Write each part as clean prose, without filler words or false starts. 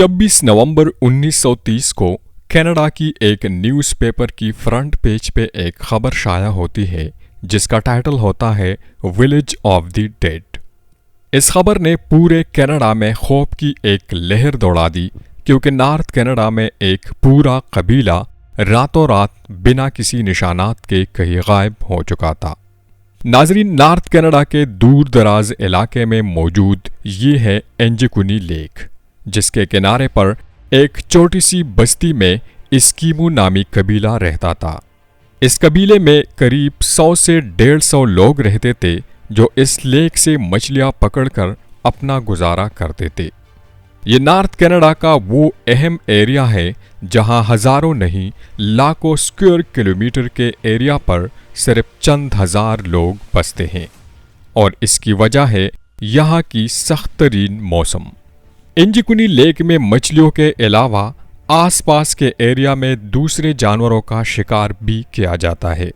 26 नवंबर 1930 को कनाडा की एक न्यूज़पेपर की फ्रंट पेज पे एक खबर शाया होती है जिसका टाइटल होता है विलेज ऑफ द डेड। इस खबर ने पूरे कनाडा में खौफ की एक लहर दौड़ा दी क्योंकि नॉर्थ कनाडा में एक पूरा कबीला रातों रात बिना किसी निशानात के कहीं गायब हो चुका था। नाजरीन, नॉर्थ कनाडा के दूर दराज इलाके में मौजूद ये है एंजिकुनी लेक, जिसके किनारे पर एक छोटी सी बस्ती में एस्किमो नामी कबीला रहता था। इस कबीले में करीब 100 से 150 लोग रहते थे जो इस लेक से मछलियां पकड़कर अपना गुजारा करते थे। ये नॉर्थ कनाडा का वो अहम एरिया है जहां हजारों नहीं लाखों स्क्वायर किलोमीटर के एरिया पर सिर्फ चंद हजार लोग बसते हैं और इसकी वजह है यहाँ की सख्त तरीन मौसम। एंजिकुनी लेक में मछलियों के अलावा आसपास के एरिया में दूसरे जानवरों का शिकार भी किया जाता है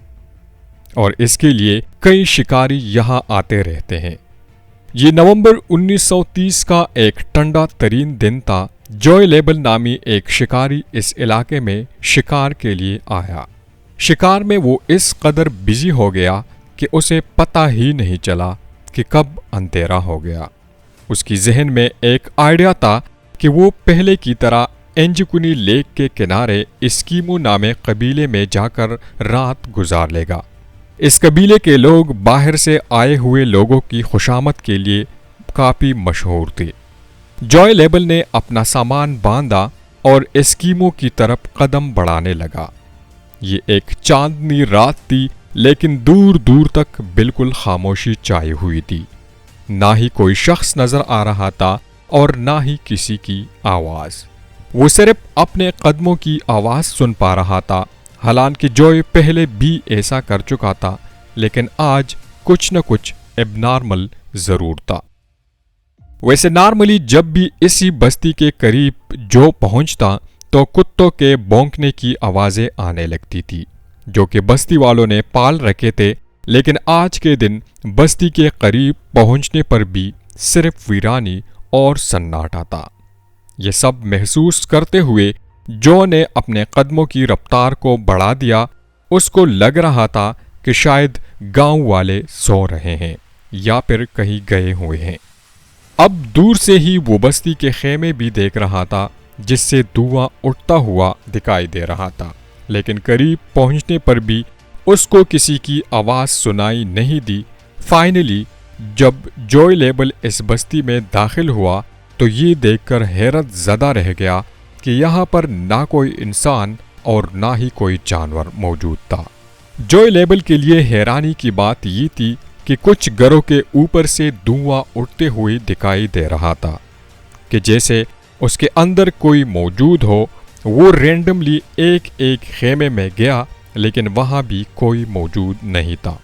और इसके लिए कई शिकारी यहाँ आते रहते हैं। ये नवंबर 1930 का एक ठंडा तरीन दिन था। जॉय लेबल नामी एक शिकारी इस इलाके में शिकार के लिए आया। शिकार में वो इस कदर बिजी हो गया कि उसे पता ही नहीं चला कि कब अंधेरा हो गया। उसकी जहन में एक आइडिया था कि वो पहले की तरह एंजिकुनी लेक के किनारे एस्किमो नामे कबीले में जाकर रात गुजार लेगा। इस कबीले के लोग बाहर से आए हुए लोगों की खुशामद के लिए काफ़ी मशहूर थे। जॉय लेबल ने अपना सामान बांधा और एस्किमो की तरफ कदम बढ़ाने लगा। ये एक चांदनी रात थी, लेकिन दूर दूर तक बिल्कुल खामोशी छाई हुई थी। ना ही कोई शख्स नजर आ रहा था और ना ही किसी की आवाज। वो सिर्फ अपने कदमों की आवाज सुन पा रहा था। हालांकि जॉय पहले भी ऐसा कर चुका था, लेकिन आज कुछ न कुछ एबनॉर्मल जरूर था। वैसे नॉर्मली जब भी इसी बस्ती के करीब जो पहुंचता तो कुत्तों के भौंकने की आवाजें आने लगती थी जो कि बस्ती वालों ने पाल रखे थे। लेकिन आज के दिन बस्ती के करीब पहुंचने पर भी सिर्फ वीरानी और सन्नाटा था। ये सब महसूस करते हुए जो ने अपने कदमों की रफ्तार को बढ़ा दिया। उसको लग रहा था कि शायद गांव वाले सो रहे हैं या फिर कहीं गए हुए हैं। अब दूर से ही वो बस्ती के खेमे भी देख रहा था जिससे धुआं उठता हुआ दिखाई दे रहा था, लेकिन करीब पहुंचने पर भी उसको किसी की आवाज सुनाई नहीं दी। फाइनली जब जॉय लेबल इस बस्ती में दाखिल हुआ तो ये देखकर हैरत ज़दा रह गया कि यहाँ पर ना कोई इंसान और ना ही कोई जानवर मौजूद था। जॉय लेबल के लिए हैरानी की बात ये थी कि कुछ घरों के ऊपर से धुआं उठते हुए दिखाई दे रहा था कि जैसे उसके अंदर कोई मौजूद हो। वो रैंडमली एक एक खेमे में गया, लेकिन वहाँ भी कोई मौजूद नहीं था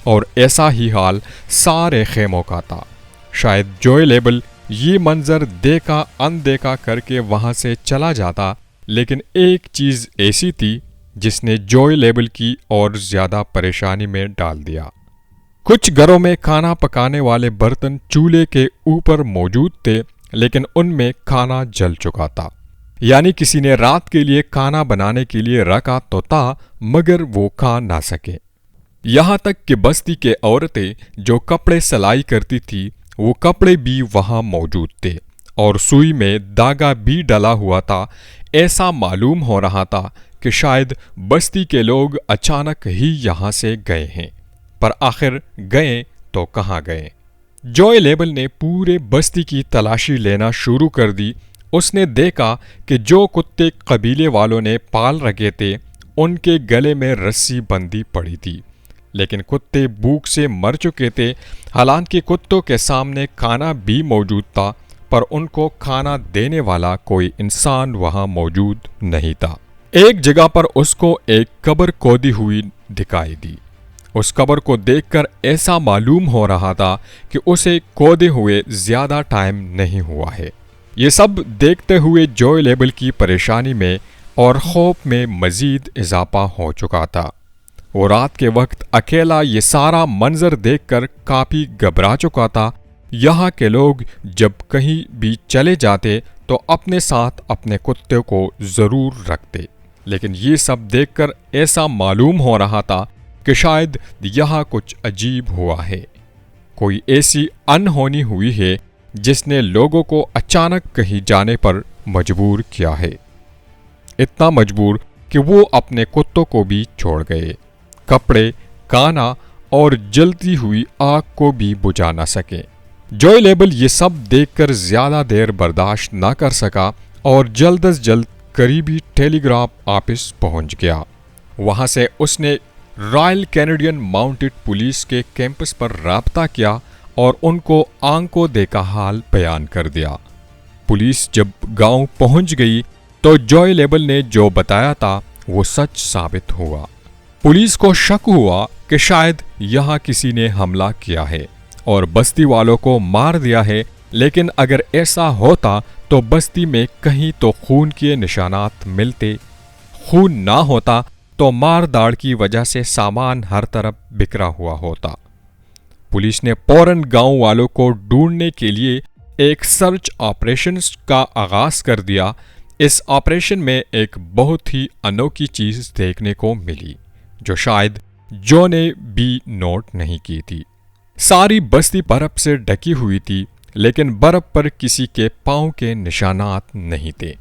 और ऐसा ही हाल सारे खेमों का था। शायद जॉय लेबल ये मंजर देखा अनदेखा करके वहाँ से चला जाता, लेकिन एक चीज़ ऐसी थी जिसने जॉय लेबल की और ज़्यादा परेशानी में डाल दिया। कुछ घरों में खाना पकाने वाले बर्तन चूल्हे के ऊपर मौजूद थे, लेकिन उनमें खाना जल चुका था। यानी किसी ने रात के लिए खाना बनाने के लिए रखा तो था, मगर वो खा ना सके। यहाँ तक कि बस्ती के औरतें जो कपड़े सिलाई करती थी वो कपड़े भी वहाँ मौजूद थे और सुई में धागा भी डला हुआ था। ऐसा मालूम हो रहा था कि शायद बस्ती के लोग अचानक ही यहाँ से गए हैं, पर आखिर गए तो कहाँ गए। जॉय लेबल ने पूरे बस्ती की तलाशी लेना शुरू कर दी। उसने देखा कि जो कुत्ते कबीले वालों ने पाल रखे थे उनके गले में रस्सी बंधी पड़ी थी, लेकिन कुत्ते भूख से मर चुके थे। हालांकि कुत्तों के सामने खाना भी मौजूद था, पर उनको खाना देने वाला कोई इंसान वहां मौजूद नहीं था। एक जगह पर उसको एक कब्र खोदी हुई दिखाई दी। उस कब्र को देखकर ऐसा मालूम हो रहा था कि उसे खोदे हुए ज्यादा टाइम नहीं हुआ है। ये सब देखते हुए जॉय लेबल की परेशानी में और खौफ में मजीद इजाफा हो चुका था। वो रात के वक्त अकेला ये सारा मंजर देखकर काफ़ी घबरा चुका था। यहाँ के लोग जब कहीं भी चले जाते تو اپنے ساتھ اپنے کتے کو ضرور رکھتے، لیکن یہ سب دیکھ کر ایسا معلوم ہو رہا تھا کہ شاید یہاں کچھ عجیب ہوا ہے، کوئی ایسی انہونی ہوئی ہے جس نے لوگوں کو اچانک کہیں جانے پر مجبور کیا ہے، اتنا مجبور کہ وہ اپنے کتوں کو بھی چھوڑ گئے، کپڑے، کھانا اور جلتی ہوئی آگ کو بھی بجھا نہ سکے۔ جوئے لیبل یہ سب دیکھ کر زیادہ دیر برداشت نہ کر سکا اور جلد از جلد قریبی ٹیلی گراف آفس پہنچ گیا۔ وہاں سے اس نے رائل کینیڈین ماؤنٹڈ پولیس کے کیمپس پر رابطہ کیا اور ان کو آنکھوں دیکھا حال بیان کر دیا۔ پولیس جب گاؤں پہنچ گئی تو جوئے لیبل نے جو بتایا تھا وہ سچ ثابت ہوا۔ پولیس کو شک ہوا کہ شاید یہاں کسی نے حملہ کیا ہے اور بستی والوں کو مار دیا ہے، لیکن اگر ایسا ہوتا تو بستی میں کہیں تو خون کے نشانات ملتے، خون نہ ہوتا تو مار داڑ کی وجہ سے سامان ہر طرف بکھرا ہوا ہوتا۔ پولیس نے فوراً گاؤں والوں کو ڈھونڈنے کے لیے ایک سرچ آپریشن کا آغاز کر دیا۔ اس آپریشن میں ایک بہت ہی انوکھی چیز دیکھنے کو ملی جو شاید جو نے بھی نوٹ نہیں کی تھی۔ ساری بستی برف سے ڈھکی ہوئی تھی، لیکن برف پر کسی کے پاؤں کے نشانات نہیں تھے۔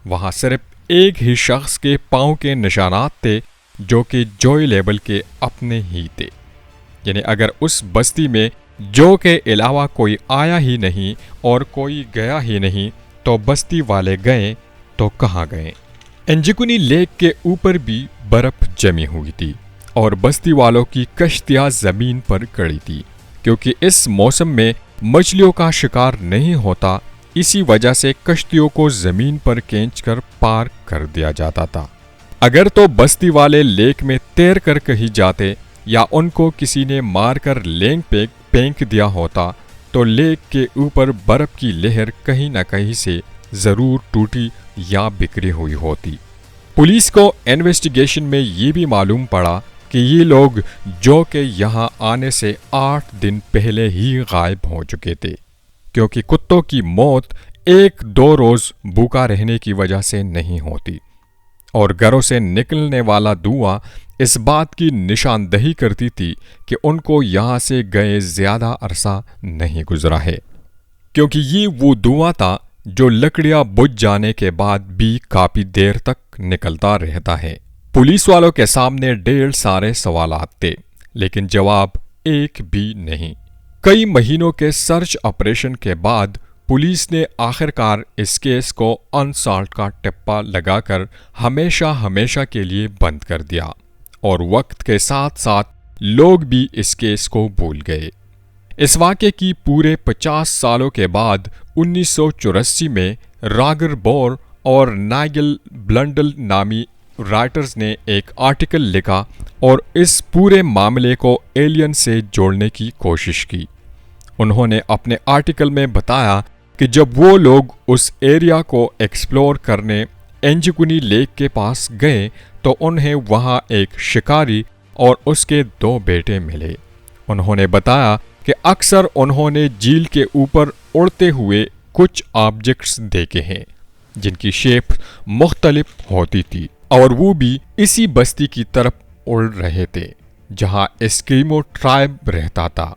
وہاں صرف ایک ہی شخص کے پاؤں کے نشانات تھے جو کہ جوئے لیبل کے اپنے ہی تھے، یعنی اگر اس بستی میں جو کے علاوہ کوئی آیا ہی نہیں اور کوئی گیا ہی نہیں تو بستی والے گئے تو کہاں گئے؟ انجیکنی لیک کے اوپر بھی برف جمی ہوئی تھی اور بستی والوں کی کشتیاں زمین پر کڑی تھی، کیونکہ اس موسم میں مچھلیوں کا شکار نہیں ہوتا، اسی وجہ سے کشتیوں کو زمین پر کھینچ کر پار کر دیا جاتا تھا۔ اگر تو بستی والے لیک میں تیر کر کہیں جاتے یا ان کو کسی نے مار کر لینگ پھینک دیا ہوتا تو لیک کے اوپر برف کی لہر کہیں نہ کہیں سے ضرور ٹوٹی یا بکھری ہوئی ہوتی۔ پولیس کو انویسٹیگیشن میں یہ بھی معلوم پڑا کہ یہ لوگ جو کہ یہاں آنے سے 8 دن پہلے ہی غائب ہو چکے تھے، کیونکہ کتوں کی موت 1-2 روز بھوکا رہنے کی وجہ سے نہیں ہوتی، اور گھروں سے نکلنے والا دھواں اس بات کی نشاندہی کرتی تھی کہ ان کو یہاں سے گئے زیادہ عرصہ نہیں گزرا ہے، کیونکہ یہ وہ دھواں تھا جو لکڑیاں بجھ جانے کے بعد بھی کافی دیر تک نکلتا رہتا ہے۔ پولیس والوں کے سامنے ڈھیر سارے سوالات تھے، لیکن جواب ایک بھی نہیں۔ کئی مہینوں کے سرچ آپریشن کے بعد پولیس نے آخرکار اس کیس کو انسالٹ کا ٹپا لگا کر ہمیشہ کے لیے بند کر دیا، اور وقت کے ساتھ ساتھ لوگ بھی اس کیس کو بھول گئے۔ اس واقعے کی پورے 50 سالوں کے بعد 1984 میں راگر بور اور نائگل بلنڈل نامی رائٹرز نے ایک آرٹیکل لکھا اور اس پورے معاملے کو ایلین سے جوڑنے کی کوشش کی۔ انہوں نے اپنے آرٹیکل میں بتایا کہ جب وہ لوگ اس ایریا کو ایکسپلور کرنے انجیکنی لیک کے پاس گئے تو انہیں وہاں ایک شکاری اور اس کے 2 بیٹے ملے۔ انہوں نے بتایا کہ اکثر انہوں نے جھیل کے اوپر اڑتے ہوئے کچھ آبجیکٹس دیکھے ہیں جن کی شیپ مختلف ہوتی تھی، اور وہ بھی اسی بستی کی طرف اڑ رہے تھے جہاں اسکیمو ٹرائب رہتا تھا۔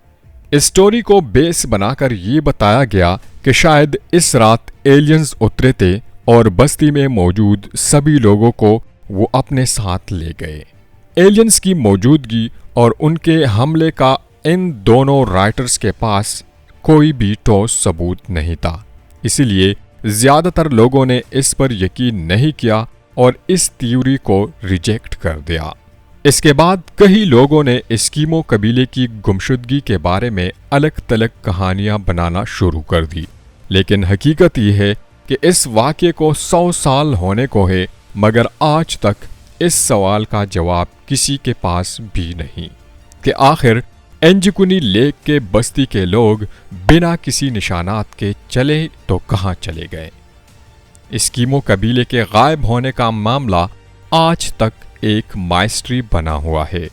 اس سٹوری کو بیس بنا کر یہ بتایا گیا کہ شاید اس رات ایلینز اترے تھے اور بستی میں موجود سبھی لوگوں کو وہ اپنے ساتھ لے گئے۔ ایلینز کی موجودگی اور ان کے حملے کا ان دونوں رائٹرز کے پاس کوئی بھی ٹھوس ثبوت نہیں تھا، اسی لیے زیادہ تر لوگوں نے اس پر یقین نہیں کیا اور اس تھیوری کو ریجیکٹ کر دیا۔ اس کے بعد کئی لوگوں نے اسکیمو قبیلے کی گمشدگی کے بارے میں الگ تلگ کہانیاں بنانا شروع کر دی، لیکن حقیقت یہ ہے کہ اس واقعے کو 100 سال ہونے کو ہے، مگر آج تک اس سوال کا جواب کسی کے پاس بھی نہیں کہ آخر انجیکنی لیک کے بستی کے لوگ بنا کسی نشانات کے چلے تو کہاں چلے گئے۔ اسکیمو قبیلے کے غائب ہونے کا معاملہ آج تک ایک مائسٹری بنا ہوا ہے۔